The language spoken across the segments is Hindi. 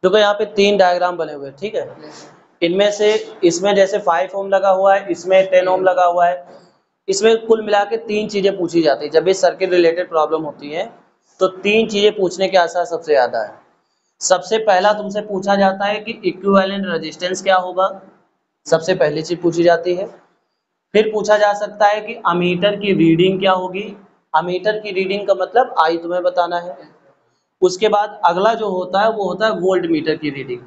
देखो यहाँ पे 3 डायग्राम बने हुए हैं, ठीक है। इनमें से इसमें जैसे 5 ओम लगा हुआ है, इसमें 10 ओम लगा हुआ है। इसमें कुल मिला के 3 चीजें पूछी जाती है। जब भी सर्किट रिलेटेड प्रॉब्लम होती है तो 3 चीजें पूछने के आसार सबसे ज्यादा है। सबसे पहला तुमसे पूछा जाता है कि इक्विवेलेंट रेजिस्टेंस क्या होगा, सबसे पहली चीज पूछी जाती है। फिर पूछा जा सकता है कि अमीटर की रीडिंग क्या होगी। अमीटर की रीडिंग का मतलब आई तुम्हें बताना है। उसके बाद अगला जो होता है वो होता है वोल्ट मीटर की रीडिंग,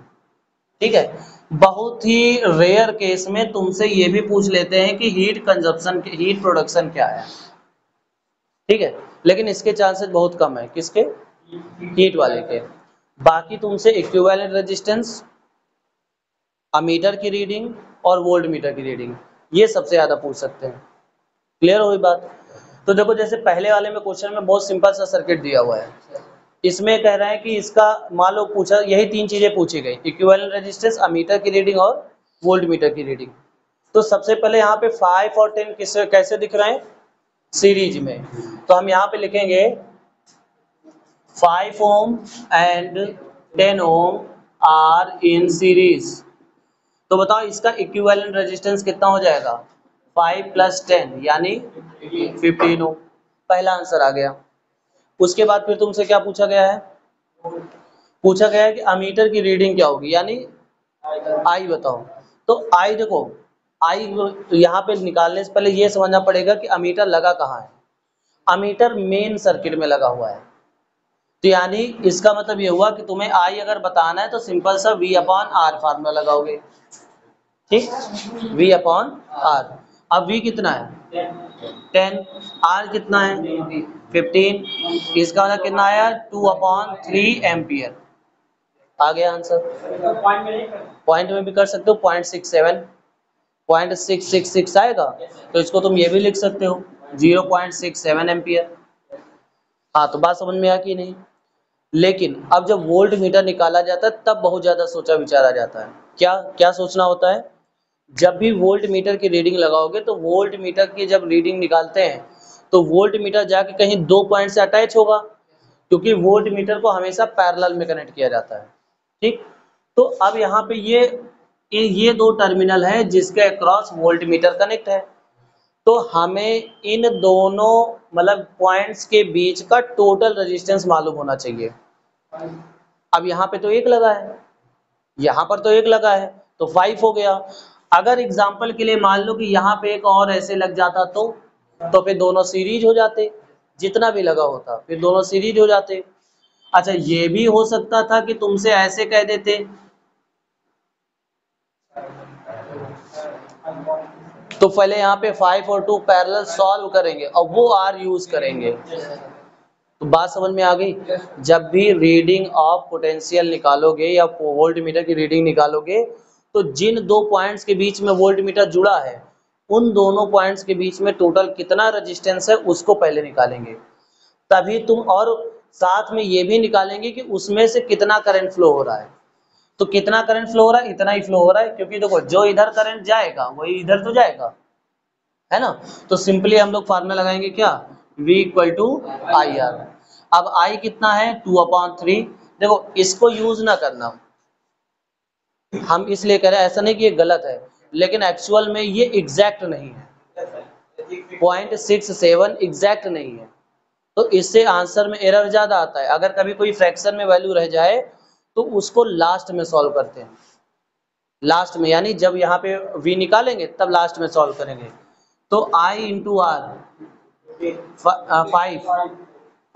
ठीक है। बहुत ही रेयर केस में तुमसे ये भी पूछ लेते हैं कि हीट कंजप्शन, हीट प्रोडक्शन क्या है, ठीक है। लेकिन इसके चांसेस बहुत कम है, किसके, हीट वाले के। बाकी तुमसे इक्विवेलेंट रेजिस्टेंस, अमीटर की रीडिंग और वोल्ट मीटर की रीडिंग, ये सबसे ज्यादा पूछ सकते हैं। क्लियर हुई बात। तो देखो जैसे पहले वाले में क्वेश्चन में बहुत सिंपल सा सर्किट दिया हुआ है। इसमें कह रहे हैं कि इसका मान लो पूछा, यही 3 चीजें पूछी गई, इक्विवेलेंट रेजिस्टेंस, अमीटर की रीडिंग और वोल्ट मीटर की रीडिंग। तो सबसे पहले यहाँ पे 5 और 10 किससे कैसे दिख रहे हैं, सीरीज में। तो हम यहाँ पे लिखेंगे 5 ohm and 10 ohm are in series. तो बताओ इसका इक्विवेलेंट रेजिस्टेंस कितना हो जाएगा, 5 + 10 यानी 15 ओम। पहला आंसर आ गया। उसके बाद फिर तुमसे क्या पूछा गया है, पूछा गया है कि अमीटर की रीडिंग क्या होगी, यानी आई बताओ। तो आई देखो, आई यहाँ पे निकालने से पहले ये समझना पड़ेगा कि अमीटर लगा कहाँ है। अमीटर मेन सर्किट में लगा हुआ है। तो यानी इसका मतलब ये हुआ कि तुम्हें आई अगर बताना है तो सिंपल सा V/R फार्मूला लगाओगे, ठीक। V/R। अब V कितना है 10, R कितना है 15, इसका मतलब कितना आया 2/3 एम्पियर। आ गया आंसर। पॉइंट में भी कर सकते हो, 0.67, 0.666 आएगा। तो इसको तुम ये भी लिख सकते हो 0.67 एम्पियर। हाँ तो बात समझ में आ कि नहीं। लेकिन अब जब वोल्ट मीटर निकाला जाता है तब बहुत ज्यादा सोचा विचारा जाता है। क्या क्या सोचना होता है, जब भी वोल्ट मीटर की रीडिंग लगाओगे तो वोल्ट मीटर की जब रीडिंग निकालते हैं तो वोल्ट मीटर जाके कहीं 2 पॉइंट से अटैच होगा, क्योंकि वोल्ट मीटर को हमेशा पैरेलल में कनेक्ट किया जाता है, ठीक। तो अब यहाँ पे ये 2 टर्मिनल है जिसके अक्रॉस वोल्ट मीटर कनेक्ट है। तो हमें इन दोनों मतलब पॉइंट्स के बीच का टोटल रेजिस्टेंस मालूम होना चाहिए। अब यहाँ पे तो 1 लगा है, यहाँ पर तो 1 लगा है, तो 5 हो गया। अगर एग्जाम्पल के लिए मान लो कि यहाँ पे एक और ऐसे लग जाता तो फिर दोनों सीरीज हो जाते, जितना भी लगा होता फिर दोनों सीरीज हो जाते। अच्छा ये भी हो सकता था कि तुमसे ऐसे कह देते, तो पहले यहाँ पे 5 और 2 पैरेलल सॉल्व करेंगे और वो R यूज करेंगे। तो बात समझ में आ गई। जब भी रीडिंग ऑफ पोटेंशियल निकालोगे या वोल्ट मीटर की रीडिंग निकालोगे तो जिन 2 पॉइंट्स के बीच में वोल्ट मीटर जुड़ा है उन दोनों पॉइंट्स के बीच में टोटल कितना रेजिस्टेंस है उसको पहले निकालेंगे। तभी तुम, और साथ में ये भी निकालेंगे कि उसमें से कितना करंट फ्लो हो रहा है। तो कितना करंट फ्लो हो रहा है, इतना ही फ्लो हो रहा है, क्योंकि देखो जो इधर करंट जाएगा वही इधर तो जाएगा, है ना। तो सिंपली हम लोग फार्मूला लगाएंगे क्या, V = IR। अब I कितना है 2/3। देखो इसको यूज ना करना, हम इसलिए कह रहे हैं, ऐसा नहीं कि ये गलत है, लेकिन एक्चुअल में ये एग्जैक्ट नहीं है, 0.67 एग्जैक्ट नहीं है। तो इससे आंसर में एरर ज्यादा आता है। अगर कभी कोई फ्रैक्शन में वैल्यू रह जाए तो उसको लास्ट में सॉल्व करते हैं, लास्ट में यानी जब यहाँ पे V निकालेंगे तब लास्ट में सॉल्व करेंगे। तो I × R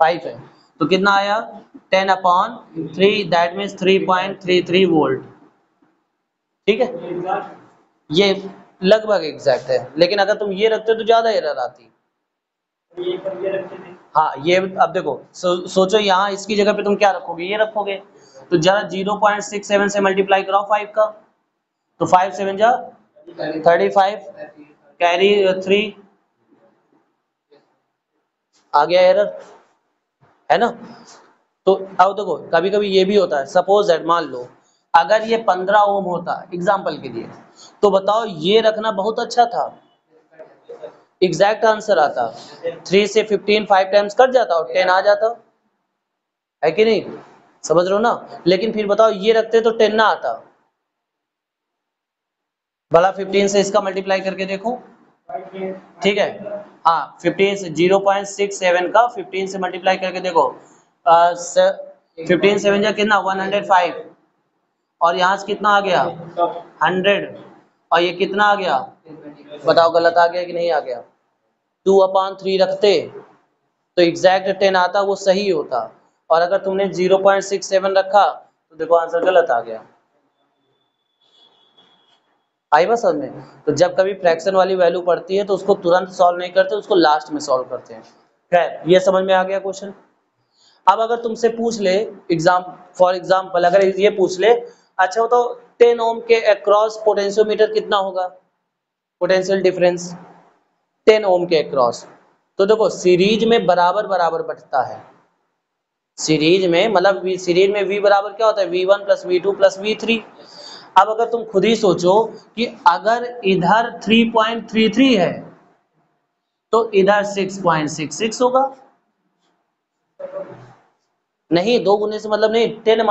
5 है, तो कितना आया 10/3, दैट मीन्स 3.33 वोल्ट, ठीक है। ये लगभग एग्जैक्ट है, लेकिन अगर तुम ये रखते तो ज्यादा एरर आती। हाँ ये अब देखो सोचो यहाँ इसकी जगह पे तुम क्या रखोगे, ये रखोगे, तो जरा 0.67 से मल्टीप्लाई कराओ 5 का, तो 5 7 जा 35, कैरी 3, आ गया एरर, है ना। तो अब देखो कभी कभी ये भी होता है, सपोज दैट मान लो अगर ये 15 ओम होता एग्जाम्पल के लिए, तो बताओ ये रखना बहुत अच्छा था, एग्जैक्ट आंसर आता, 3 से 15 5 टाइम्स कट जाता और 10 आ जाता, है कि नहीं। समझ रहे हो ना। लेकिन फिर बताओ ये रखते तो 10 ना आता, भला 15 से इसका मल्टीप्लाई करके देखो, ठीक है। हाँ 15 से 0.67 का 15 से मल्टीप्लाई करके देखो, 15 7 जा कितना 105, और यहाँ से कितना आ गया 100, और ये कितना आ गया, बताओ गलत आ गया कि नहीं आ गया। 2/3 रखते तो एग्जैक्ट 10 आता, वो सही होता, और अगर तुमने 0.67 रखा तो देखो आंसर गलत आ गया। आई बात समझ में। तो जब कभी फ्रैक्शन वाली वैल्यू पड़ती है तो उसको तुरंत सॉल्व नहीं करते, उसको लास्ट में सॉल्व करते हैं। खैर ये समझ में आ गया क्वेश्चन। अब अगर तुमसे पूछ ले फॉर एग्जाम्पल, अगर ये पूछ ले, अच्छा तो 10 ओम के अक्रॉस पोटेंशियोमीटर कितना होगा, पोटेंशियल डिफरेंस 10 ओम के अक्रॉस, तो देखो सीरीज में बराबर बराबर बटता है, सीरीज में मतलब सीरीज में V बराबर क्या होता है, V1 plus V2 plus V3। अब अगर तुम खुद ही सोचो कि अगर इधर 3.33 है तो इधर 6.66 होगा, नहीं दो गुने से मतलब नहीं, 10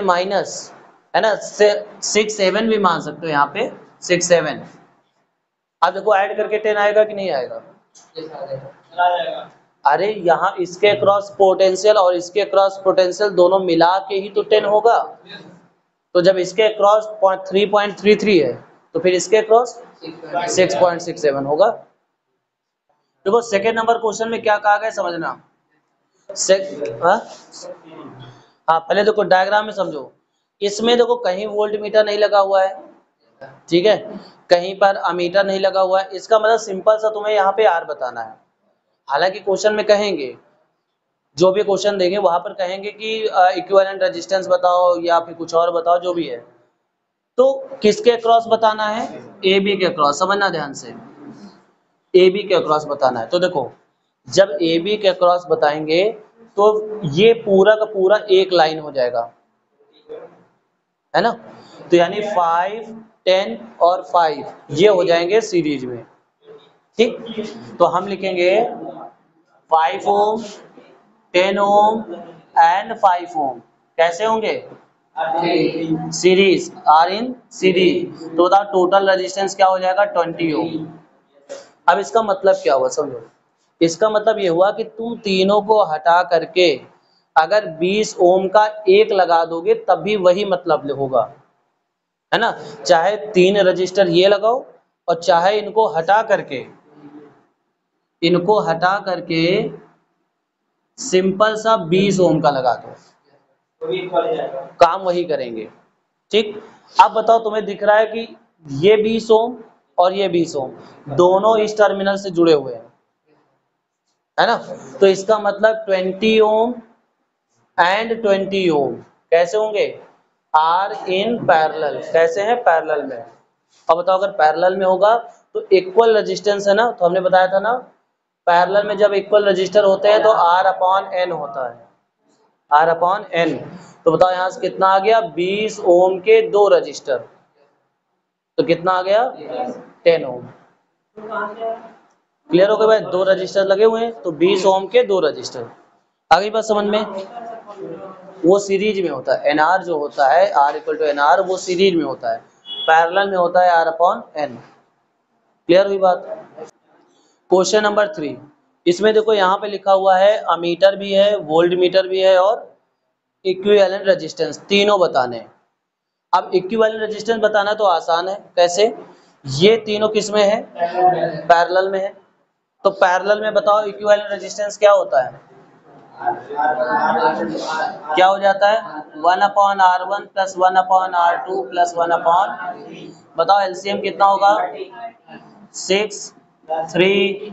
माइनस है ना, 6 7 भी मान सकते हो यहाँ पे 6 7। अब देखो ऐड करके 10 आएगा कि नहीं आएगा, अरे यहाँ इसके क्रॉस पोटेंशियल और इसके क्रॉस पोटेंशियल दोनों मिला के ही तो 10 होगा, तो जब इसके क्रॉस 3.33 है तो फिर इसके क्रॉस 6.67 होगा। देखो सेकेंड नंबर क्वेश्चन में क्या कहा गया समझना। हाँ हाँ पहले देखो डायग्राम में समझो, इसमें देखो कहीं वोल्ट मीटर नहीं लगा हुआ है, ठीक है, कहीं पर अमीटर नहीं लगा हुआ है, इसका मतलब सिंपल सा तुम्हें यहाँ पे आर बताना है। हालांकि क्वेश्चन में कहेंगे, जो भी क्वेश्चन देंगे वहां पर कहेंगे कि इक्विवेलेंट रेजिस्टेंस बताओ या फिर कुछ और बताओ, जो भी है, तो किसके अक्रॉस बताना है, ए बी के अक्रॉस, समझना ध्यान से, ए बी के अक्रॉस बताना है। तो देखो जब ए बी के अक्रॉस बताएंगे तो ये पूरा का पूरा एक लाइन हो जाएगा, है ना, तो यानी 5 10 और 5 ये हो जाएंगे सीरीज में, ठीक। तो हम लिखेंगे 5 ओम 10 ओम एंड 5 ओम कैसे होंगे, सीरीज, आर इन सीरीज, तो बताओ टोटल रेजिस्टेंस क्या हो जाएगा 20 ओम। अब इसका मतलब क्या हुआ समझो, इसका मतलब ये हुआ कि तुम तीनों को हटा करके अगर 20 ओम का एक लगा दोगे तब भी वही मतलब होगा, है ना, चाहे 3 रजिस्टर ये लगाओ और चाहे इनको हटा करके सिंपल सा 20 ओम का लगा दो, काम वही करेंगे, ठीक। अब बताओ तुम्हें दिख रहा है कि ये 20 ओम और ये 20 ओम दोनों इस टर्मिनल से जुड़े हुए हैं, है ना, तो इसका मतलब 20 ओम एंड 20 ओम कैसे होंगे, आर इन पैरेलल, कैसे हैं पैरेलल में। अब बताओ अगर पैरेलल में होगा तो इक्वल रेजिस्टेंस है ना, तो हमने बताया था ना पैरेलल में जब इक्वल रजिस्टर होते हैं तो R अपॉन N होता है, R अपॉन N। तो बताओ यहाँ से कितना आ गया 20 ओम के 2 रजिस्टर, तो कितना आ गया 10 ओम। क्लियर हो गया भाई, 2 रजिस्टर लगे हुए हैं तो 20 ओम के 2 रजिस्टर, आ गई बात समझ में। वो सीरीज में होता है, एनआर जो होता है R इक्वल टू एनआर वो सीरीज में होता है, पैरेलल में होता है R अपॉन N। क्लियर हुई बात। क्वेश्चन नंबर 3, इसमें देखो यहाँ पे लिखा हुआ है अमीटर भी है, वोल्ट मीटर भी है और इक्विवेलेंट रेजिस्टेंस तीनों बताने हैं। अब इक्विवेलेंट रेजिस्टेंस बताना तो आसान है, कैसे, ये तीनों किसमें है, पैरेलल में है, तो पैरेलल में बताओ इक्विवेलेंट रेजिस्टेंस क्या होता है, क्या हो जाता है 1/R1 प्लस 1/R2 प्लस 1/, बताओ एलसीएम कितना होगा 6 3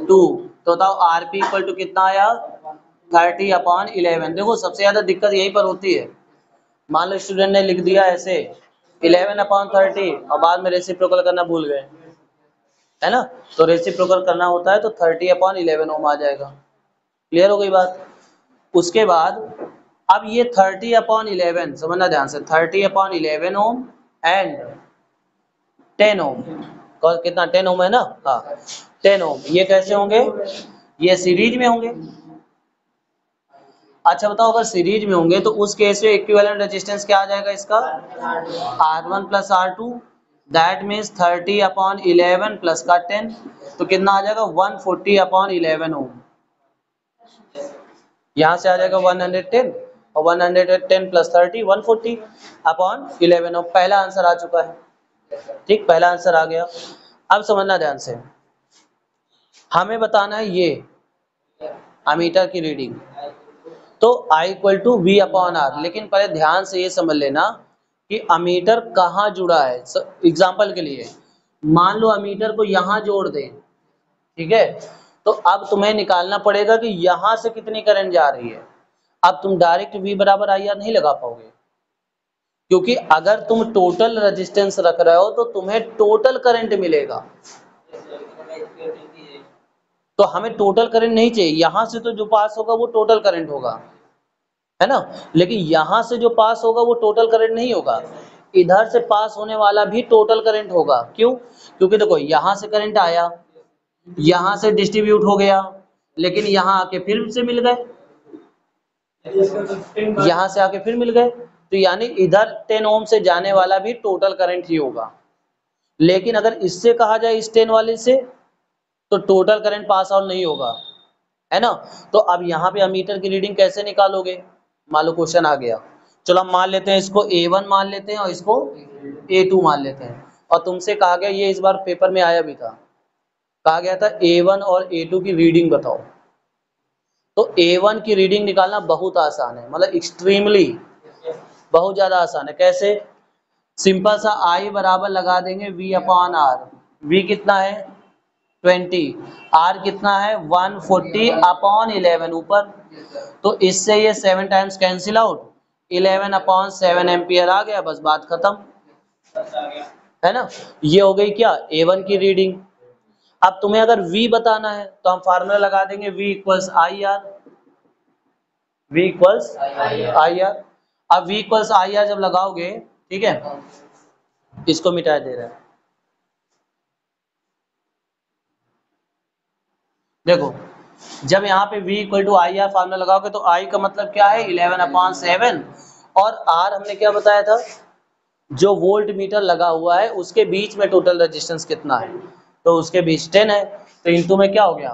2, तो बताओ आरपी इक्वल टू कितना आया 30/11। देखो सबसे ज्यादा दिक्कत यहीं पर होती है, मान लो स्टूडेंट ने लिख दिया ऐसे 11/30 और बाद में रेसिप्रोकल करना भूल गए, है ना, तो रेसिप्रोकल करना होता है तो 30/11 ओम आ जाएगा। क्लियर हो गई बात। उसके बाद अब ये 30/11 समझना ध्यान से, 30/11 ओम एंड 10 ओम, कितना 10 ओम है ना, हाँ 10 ओम, ये कैसे होंगे, ये सीरीज में होंगे, अच्छा बताओ, अगर सीरीज में होंगे तो उस केस में इक्विवेलेंट रेजिस्टेंस क्या आ जाएगा इसका, R1 plus R2, that means 30/11 plus का 10, तो कितना आ जाएगा 140/11 ओम। यहाँ से आ जाएगा 110, और 110 प्लस 30 140/11 ओम। पहला आंसर आ चुका है। ठीक, पहला आंसर आ गया। अब समझना ध्यान से, हमें बताना है ये अमीटर की रीडिंग, तो I equal to V upon R. लेकिन पहले ध्यान से ये समझ लेना कि अमीटर कहाँ जुड़ा है। एग्जाम्पल के लिए मान लो अमीटर को यहाँ जोड़ दें, ठीक है, तो अब तुम्हें निकालना पड़ेगा कि यहाँ से कितनी करंट जा रही है। अब तुम डायरेक्ट V बराबर आई आर नहीं लगा पाओगे, क्योंकि अगर तुम टोटल रेजिस्टेंस रख रहे हो तो तुम्हें टोटल करंट मिलेगा। तो हमें टोटल करंट नहीं चाहिए, यहां से तो जो पास होगा वो टोटल करंट होगा, है ना, लेकिन यहां से जो पास होगा वो टोटल करंट नहीं होगा, इधर से पास होने वाला भी टोटल करंट होगा। क्यों? क्योंकि देखो यहां से करंट आया, यहां से डिस्ट्रीब्यूट हो गया, लेकिन यहां आके फिर से मिल गए, यहां से आके फिर मिल गए, तो यानी इधर 10 ओम से जाने वाला भी टोटल करंट ही होगा। लेकिन अगर इससे कहा जाए इस 10 वाले से, तो टोटल करंट पास आउट नहीं होगा, है ना। तो अब यहाँ पे अमीटर की रीडिंग कैसे निकालोगे, मान लो क्वेश्चन आ गया, चलो हम मान लेते हैं इसको A1 मान लेते हैं और इसको A2 मान लेते हैं। और तुमसे कहा गया, ये इस बार पेपर में आया भी था, कहा गया था A1 और A2 की रीडिंग बताओ। तो A1 की रीडिंग निकालना बहुत आसान है, मतलब एक्सट्रीमली बहुत ज्यादा आसान है। कैसे? सिंपल सा I बराबर लगा देंगे V अपॉन आर। V कितना है 20, R कितना है 140/11 ऊपर, तो इससे ये 7 टाइम्स कैंसिल आउट, 11/7 एम्पियर आ गया, बस बात खत्म, है ना। ये हो गई क्या A1 की रीडिंग। अब तुम्हें अगर V बताना है तो हम फार्मूला लगा देंगे V equals I R, V equals I R. अब V इक्वल्स आई आर जब लगाओगे, ठीक है, इसको मिटा दे रहा है, देखो जब यहाँ पे V equal to I R formula लगाओगे तो I का मतलब क्या है 11/7, और R हमने क्या बताया था, जो वोल्ट मीटर लगा हुआ है उसके बीच में टोटल रेजिस्टेंस कितना है, तो उसके बीच 10 है, तो इनटू में क्या हो गया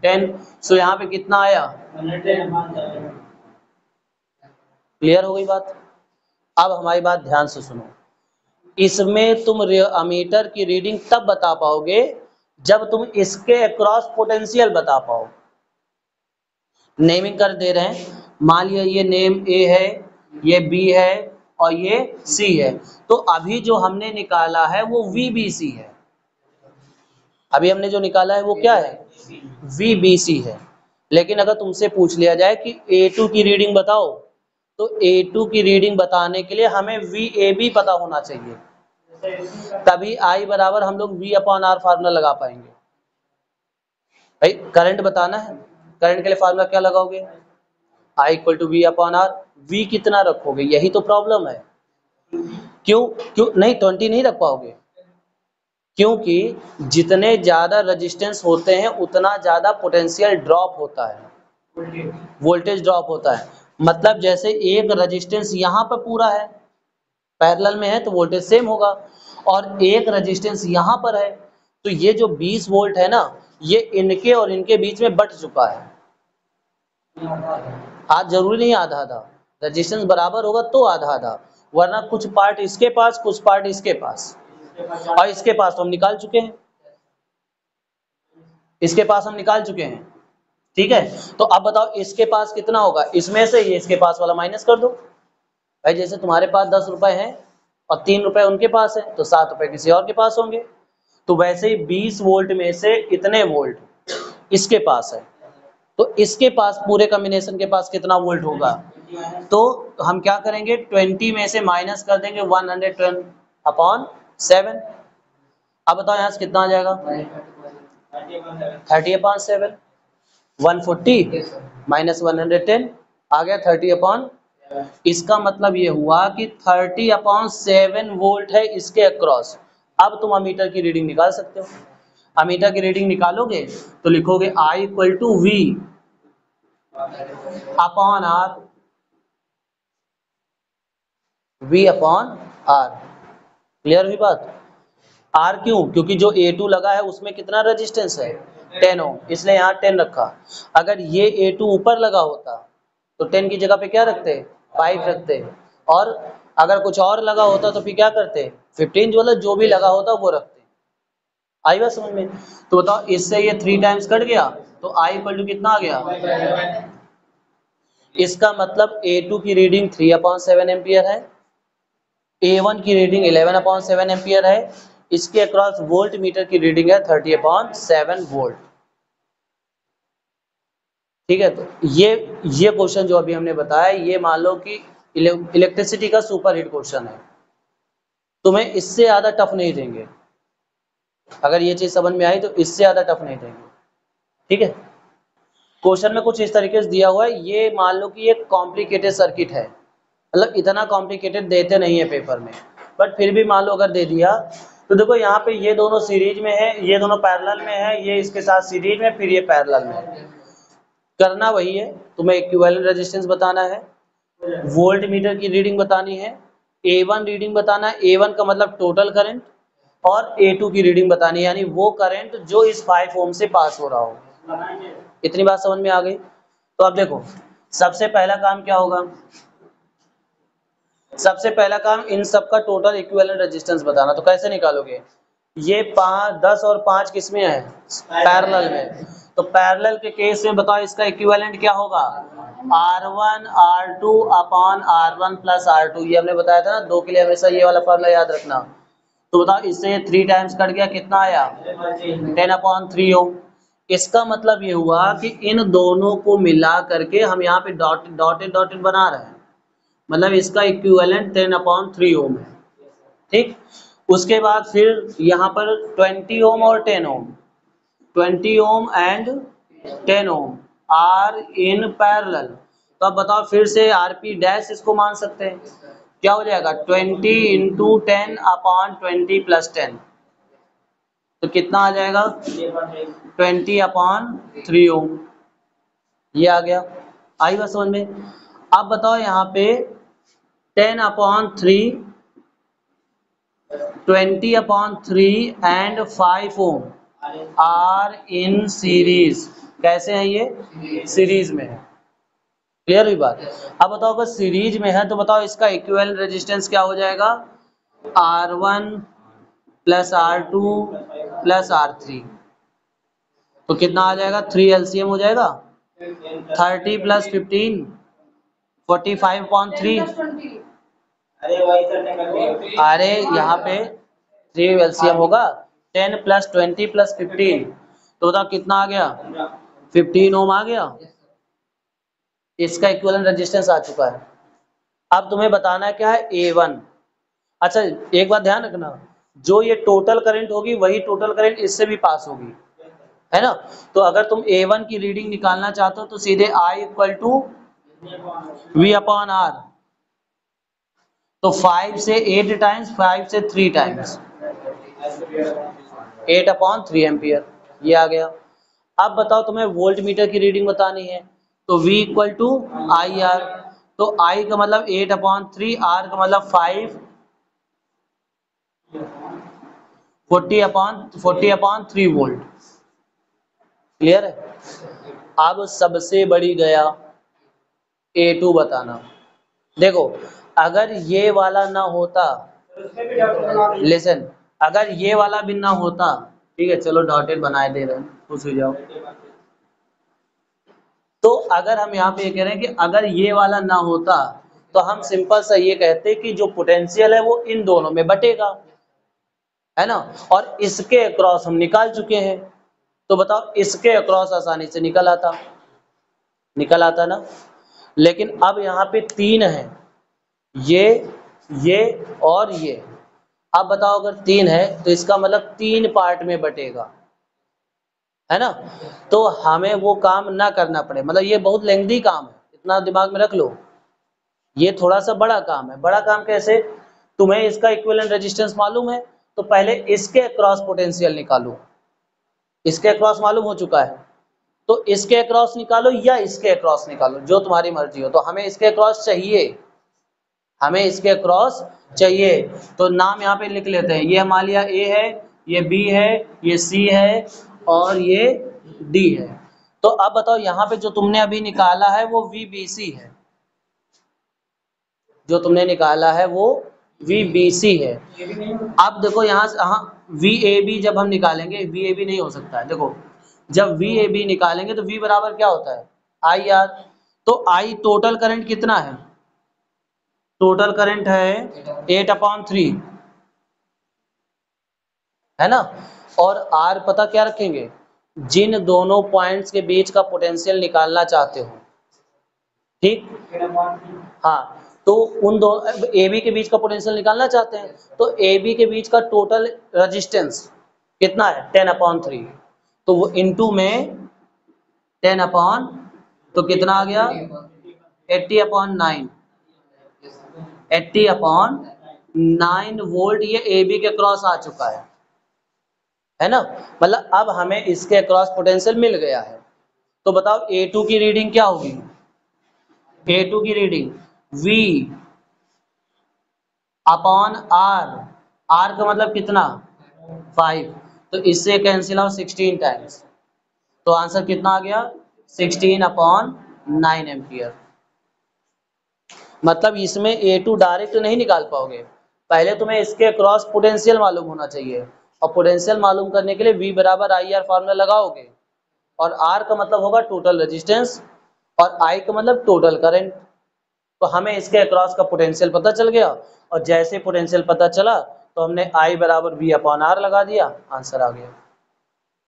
10। सो यहाँ पे कितना आया, क्लियर हो गई बात। अब हमारी बात ध्यान से सुनो, इसमें तुम अमीटर की रीडिंग तब बता पाओगे जब तुम इसके अक्रॉस पोटेंशियल बता पाओ। नेमिंग कर दे रहे हैं, मान लिया ये नेम A है, ये B है और ये C है, तो अभी जो हमने निकाला है वो VBC है, अभी हमने जो निकाला है वो क्या है VBC है। लेकिन अगर तुमसे पूछ लिया जाए कि A2 की रीडिंग बताओ, तो A2 की रीडिंग बताने के लिए हमें VAB पता होना चाहिए, तभी I बराबर हम लोग V अपॉन आर फार्मूला लगा पाएंगे। भाई करंट बताना है, करंट के लिए फार्मूला क्या लगाओगे, I equal to V upon R. V कितना रखोगे, यही तो प्रॉब्लम है। क्यों क्यों नहीं 20 नहीं रख पाओगे, क्योंकि जितने ज्यादा रेजिस्टेंस होते हैं उतना ज्यादा पोटेंशियल ड्रॉप होता है, वोल्टेज ड्रॉप होता है। मतलब जैसे एक रेजिस्टेंस यहाँ पर पूरा है, पैरेलल में है, तो वोल्टेज सेम होगा, और एक रेजिस्टेंस यहाँ पर है, तो ये जो 20 वोल्ट है ना, ये इनके और इनके बीच में बट चुका है। आज जरूरी नहीं आधा आधा, रेजिस्टेंस बराबर होगा तो आधा आधा, वरना कुछ पार्ट इसके पास कुछ पार्ट इसके पास, और इसके पास तो हम निकाल चुके हैं, इसके पास हम निकाल चुके हैं, ठीक है। तो अब बताओ इसके पास कितना होगा, इसमें से ये इसके पास वाला माइनस कर दो। भाई जैसे तुम्हारे पास 10 रुपए हैं और 3 रुपए उनके पास है, तो 7 रुपए किसी और के पास होंगे, तो वैसे ही 20 वोल्ट में से इतने वोल्ट इसके पास है, तो इसके पास पूरे कॉम्बिनेशन के पास कितना वोल्ट होगा, तो हम क्या करेंगे 20 में से माइनस कर देंगे 110/7। अब बताओ यहाँ से कितना आ जाएगा 30/7, 140 माइनस 110 आ गया 30/, इसका मतलब ये हुआ कि 30/7 वोल्ट है इसके अक्रॉस। अब तुम अमीटर की रीडिंग निकाल सकते हो, अमीटर की रीडिंग निकालोगे तो लिखोगे I equal to V upon R, V upon R. Clear हुई बात? आर क्यों? क्योंकि जो A2 लगा है उसमें कितना रेजिस्टेंस है 10 ओम, इसलिए यहाँ 10 रखा। अगर ये A2 ऊपर लगा होता तो 10 की जगह पे क्या रखते 5 रखते, और अगर कुछ और लगा होता तो फिर क्या करते 15, जो भी लगा होता वो रखते। आई बात समझ में? तो बताओ इससे ये 3 टाइम्स कट गया तो I इक्वल टू कितना आ गया? इसका मतलब A2 की रीडिंग 3/7 एम्पियर है, A1 की रीडिंग 11/7 एम्पियर है, इसके अक्रॉस वोल्ट मीटर की रीडिंग है 30/7 वोल्ट। ठीक है, तो ये क्वेश्चन जो अभी हमने बताया, ये मान लो कि इलेक्ट्रिसिटी का सुपर हिट क्वेश्चन है, तुम्हें इससे ज्यादा टफ नहीं देंगे। अगर ये चीज समझ में आई तो इससे ज्यादा टफ नहीं देंगे। ठीक है, क्वेश्चन में कुछ इस तरीके से दिया हुआ है, ये मान लो कि एक कॉम्प्लिकेटेड सर्किट है, मतलब इतना कॉम्प्लिकेटेड देते नहीं है पेपर में, बट फिर भी मान लो अगर दे दिया तो देखो यहाँ पे ये दोनों सीरीज में है, ये दोनों पैरेलल में है, ये इसके साथ सीरीज में, फिर ये पैरेलल में है। करना वही है, तुम्हें इक्विवेलेंट रेजिस्टेंस बताना है, वोल्ट मीटर की रीडिंग बतानी है, A1 रीडिंग बताना है, A1 का मतलब टोटल करंट, और A2 की रीडिंग बतानी है, यानी वो करंट जो इस 5 ओम से पास हो रहा हो। इतनी बात समझ में आ गई? तो अब देखो सबसे पहला काम क्या होगा, सबसे पहला काम इन सब का टोटल इक्विवेलेंट रेजिस्टेंस बताना। तो कैसे निकालोगे, ये 5 10 और 5 किसमें है पैरेलल में, तो पैरेलल के केस में बताओ इसका इक्विवेलेंट क्या होगा R1 R2 upon R1 plus R2। ये हमने बताया था ना, 2 के लिए हमेशा ये वाला फॉर्मूला याद रखना। तो बताओ इससे 3 टाइम्स कट गया, कितना आया 10/3 ओम। इसका मतलब ये हुआ कि इन दोनों को मिला करके हम यहाँ पे डॉटेड डॉटेड बना रहे हैं, मतलब इसका इक्विवेलेंट 10/3 ओम है। ठीक, उसके बाद फिर यहाँ पर 20 ओम और 10 ohm, 20 ohm and 10 ohm are in parallel. तो अब बताओ फिर से आरपी डैश इसको मान सकते हैं, क्या हो जाएगा 20 इंटू 10 अपॉन 20 प्लस 10, तो कितना आ जाएगा 20/3 ओम। ये आ गया, आई बात समझ में? अब बताओ यहाँ पे 10/3 20/3 and 5 ohm are in series. कैसे है ये सीरीज में है। क्लियर हुई बात? अब बताओ अगर सीरीज में है तो बताओ इसका इक्विवेलेंट रेजिस्टेंस क्या हो जाएगा R1 plus R2 plus R3। तो कितना आ जाएगा 3 LCM हो जाएगा 30 प्लस 15 45/3। अरे यहाँ पे 3 LCM होगा 10 प्लस 20 प्लस 15, तो बताओ कितना आ गया 15 ओम आ गया। इसका इक्विवेलेंट रेजिस्टेंस आ चुका है। अब तुम्हें बताना है क्या है A1। अच्छा एक बात ध्यान रखना, जो ये टोटल करंट होगी वही टोटल करंट इससे भी पास होगी, है ना। तो अगर तुम A1 की रीडिंग निकालना चाहते हो तो सीधे I equal to V upon R, तो 5 से 8 टाइम्स, 5 से 3 टाइम्स 8/3 एम्पियर, ये आ गया। अब बताओ तुम्हें वोल्ट मीटर की रीडिंग बतानी है, तो V equal to I R, तो I का मतलब 8/3, R का मतलब 5, 40/3 वोल्ट। क्लियर है? अब सबसे बड़ी गया A2 बताना। देखो अगर ये वाला ना होता, लिसन, अगर ये वाला भी ना होता, ठीक है चलो डॉटेड बनाए दे रहे हैं, खुश हो जाओ। तो अगर हम यहाँ पे ये कह रहे हैं कि अगर ये वाला ना होता तो हम सिंपल सा ये कहते कि जो पोटेंशियल है वो इन दोनों में बटेगा, है ना, और इसके अक्रॉस हम निकाल चुके हैं। तो बताओ इसके अक्रॉस आसानी से निकल आता ना। लेकिन अब यहाँ पे 3 है, ये और ये। अब बताओ अगर 3 है तो इसका मतलब 3 पार्ट में बटेगा, है ना। तो हमें वो काम ना करना पड़े, मतलब ये बहुत लेंथी काम है, इतना दिमाग में रख लो। ये थोड़ा सा बड़ा काम है। बड़ा काम कैसे, तुम्हें इसका इक्विवेलेंट रेजिस्टेंस मालूम है तो पहले इसके अक्रॉस पोटेंशियल निकालो। इसके अक्रॉस मालूम हो चुका है तो इसके अक्रॉस निकालो या इसके अक्रॉस निकालो, जो तुम्हारी मर्जी हो। तो हमें इसके अक्रॉस चाहिए, हमें इसके अक्रॉस चाहिए, तो नाम यहाँ पे लिख लेते हैं। ये हमारे लिया ए है, ये बी है, ये सी है और ये डी है। तो अब बताओ यहाँ पे जो तुमने अभी निकाला है वो VBC है, जो तुमने निकाला है वो VBC है। अब देखो यहाँ से हाँ VAB जब हम निकालेंगे, VAB नहीं हो सकता है। देखो जब VAB निकालेंगे तो V बराबर क्या होता है IR। तो I टोटल करंट कितना है, टोटल करंट है 8/3 है ना। और R पता क्या रखेंगे, जिन दोनों पॉइंट्स के बीच का पोटेंशियल निकालना चाहते हो, ठीक। हाँ, तो उन दो AB के बीच का पोटेंशियल निकालना चाहते हैं, तो AB के बीच का टोटल रेजिस्टेंस कितना है 10/3। तो वो इनटू में 10 तो कितना आ गया 80/9, 80/9 वोल्ट ये AB के क्रॉस आ चुका है ना। मतलब अब हमें इसके क्रॉस पोटेंशियल मिल गया है। तो बताओ A2 की रीडिंग क्या होगी, A2 की रीडिंग V/R, R का मतलब कितना 5, तो इससे कैंसिल आउट 16 टाइम्स, तो आंसर कितना आ गया 16/9 एम्पियर। मतलब इसमें A2 डायरेक्ट नहीं निकाल पाओगे, पहले तुम्हें इसके क्रॉस पोटेंशियल मालूम होना चाहिए, और पोटेंशियल मालूम करने के लिए V बराबर IR फार्मूला लगाओगे, और R का मतलब होगा टोटल रेजिस्टेंस और I का मतलब टोटल करंट। तो हमें इसके अक्रॉस का पोटेंशियल पता चल गया, और जैसे पोटेंशियल पता चला तो हमने I बराबर V/R लगा दिया, आंसर आ गया।